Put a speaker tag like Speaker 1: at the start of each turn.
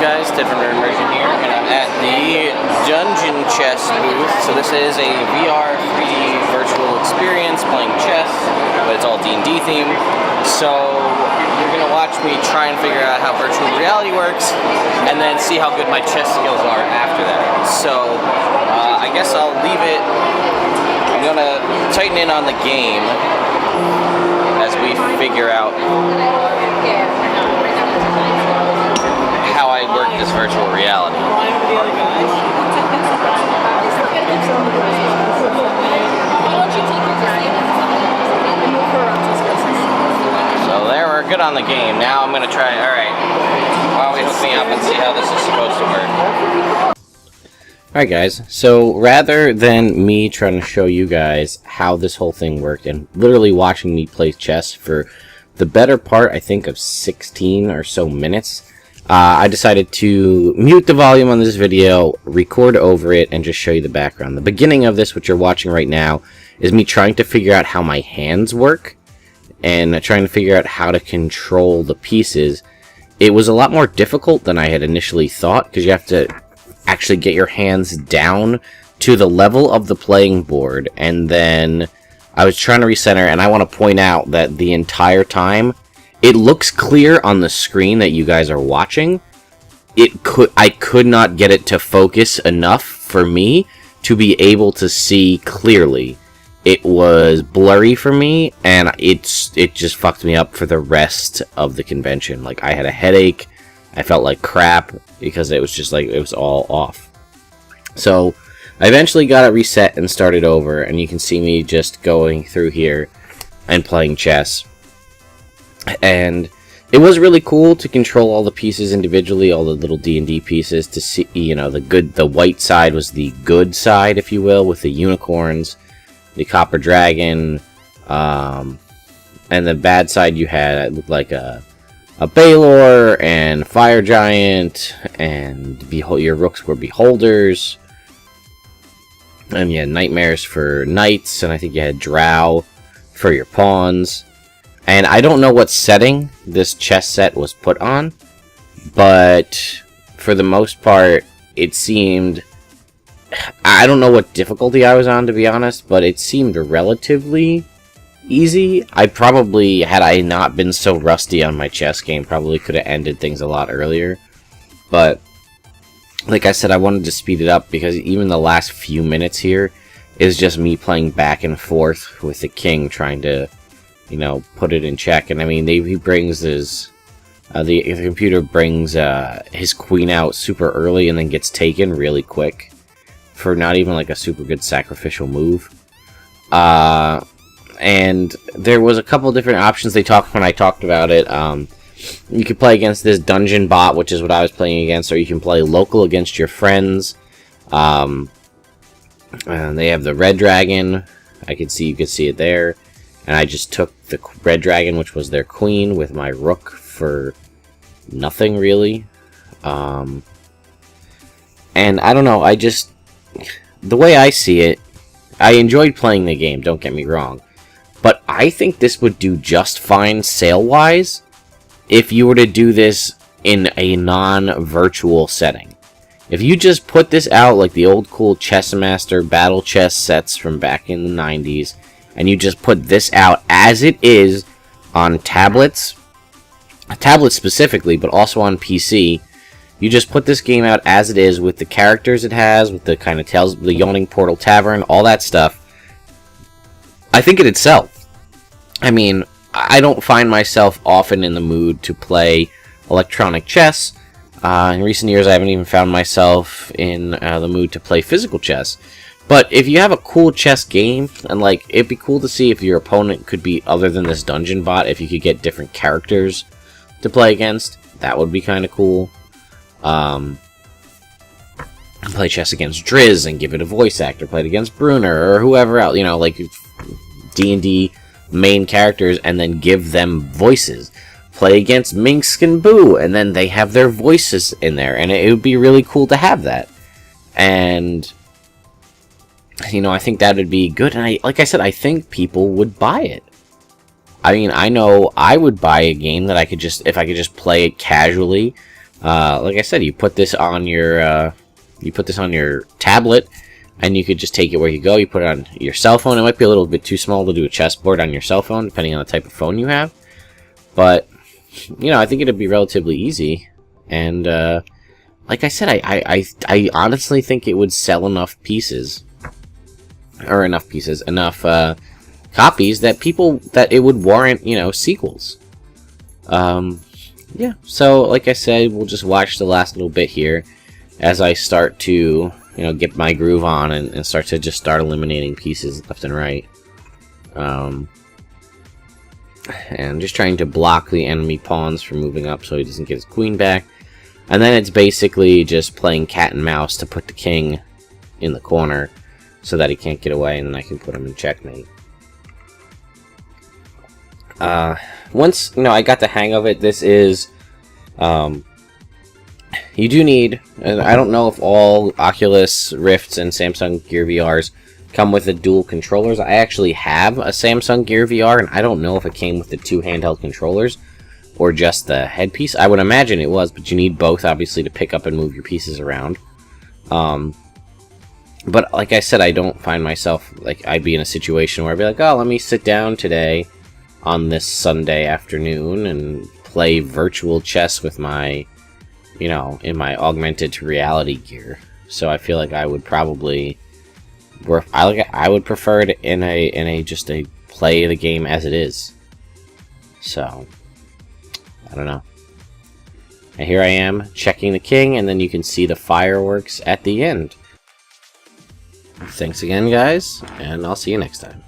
Speaker 1: guys? Ted from Immersion here, and I'm at the Dungeon Chess booth. So this is a VR 3D virtual experience playing chess, but it's all D&D themed. So you're going to watch me try and figure out how virtual reality works, and then see how good my chess skills are after that. So I guess I'll leave it. I'm going to tighten in on the game as we figure out how I work this virtual reality. So there, we're good on the game. Now I'm going to try, alright, why don't we hook me up and see how this is supposed to work. Alright guys, so rather than me trying to show you guys how this whole thing worked and literally watching me play chess for the better part, I think, of 16 or so minutes, I decided to mute the volume on this video, record over it, and just show you the background. The beginning of this, what you're watching right now, is me trying to figure out how my hands work and trying to figure out how to control the pieces. It was a lot more difficult than I had initially thought, because you have to actually get your hands down to the level of the playing board, and then I was trying to recenter, and I want to point out that the entire time it looks clear on the screen that you guys are watching. I could not get it to focus enough for me to be able to see clearly. It was blurry for me, and it just fucked me up for the rest of the convention. Like, I had a headache, I felt like crap, because it was just like, it was all off. So I eventually got it reset and started over, and you can see me just going through here and playing chess. And it was really cool to control all the pieces individually, all the little D&D pieces, to see, you know, the white side was the good side, if you will, with the unicorns, the copper dragon, and the bad side you had, it looked like a Baylor and fire giant, and your rooks were beholders, and you had nightmares for knights, and I think you had drow for your pawns. And I don't know what setting this chess set was put on, but for the most part, it seemed, I don't know what difficulty I was on, to be honest, but it seemed relatively easy. I probably, had I not been so rusty on my chess game, probably could have ended things a lot earlier. But like I said, I wanted to speed it up because even the last few minutes here is just me playing back and forth with the king, trying to, you know, put it in check. And I mean, he brings his the computer brings his queen out super early and then gets taken really quick for not even like a super good sacrificial move. And there was a couple different options they talked when I talked about it. You could play against this dungeon bot, which is what I was playing against, or you can play local against your friends. And they have the red dragon. You could see it there. And I just took the red dragon, which was their queen, with my rook for nothing, really. And I don't know, the way I see it, I enjoyed playing the game, don't get me wrong. But I think this would do just fine sale-wise if you were to do this in a non-virtual setting. If you just put this out like the old cool Chess Master Battle Chess sets from back in the 90s, and you just put this out as it is on tablets specifically, but also on PC, you just put this game out as it is with the characters it has, with the kind of tales, the Yawning Portal Tavern, all that stuff, I think it'd sell. I mean, I don't find myself often in the mood to play electronic chess. In recent years, I haven't even found myself in the mood to play physical chess. But if you have a cool chess game, and like, it'd be cool to see if your opponent could be other than this dungeon bot, if you could get different characters to play against, that would be kind of cool. Play chess against Driz and give it a voice actor, play it against Bruner or whoever else, you know, like D&D main characters, and then give them voices. Play against Minsk and Boo, and then they have their voices in there, and it would be really cool to have that. And you know, I think that would be good, and like I said, I think people would buy it. I mean, I know I would buy a game that I could just, if I could just play it casually, Like I said, you put this on your tablet, and you could just take it where you go. You put it on your cell phone. It might be a little bit too small to do a chessboard on your cell phone, depending on the type of phone you have. But, you know, I think it'd be relatively easy. And, like I said, I honestly think it would sell enough pieces. Or enough copies that it would warrant, you know, sequels. Yeah, so, like I said, we'll just watch the last little bit here as I start to, you know, get my groove on and start eliminating pieces left and right. And just trying to block the enemy pawns from moving up so he doesn't get his queen back. And then it's basically just playing cat and mouse to put the king in the corner so that he can't get away, and then I can put him in checkmate. Once, you know, I got the hang of it, this is, you do need, and I don't know if all Oculus Rifts and Samsung Gear VRs come with the dual controllers. I actually have a Samsung Gear VR, and I don't know if it came with the 2 handheld controllers or just the headpiece. I would imagine it was, but you need both, obviously, to pick up and move your pieces around. But like I said, I don't find myself, like, I'd be in a situation where I'd be like, oh, let me sit down today on this Sunday afternoon and play virtual chess with my, you know, in my augmented reality gear. So I feel like I would probably, I would prefer it in a just a play the game as it is. So I don't know. And here I am checking the king, and then you can see the fireworks at the end. Thanks again, guys, and I'll see you next time.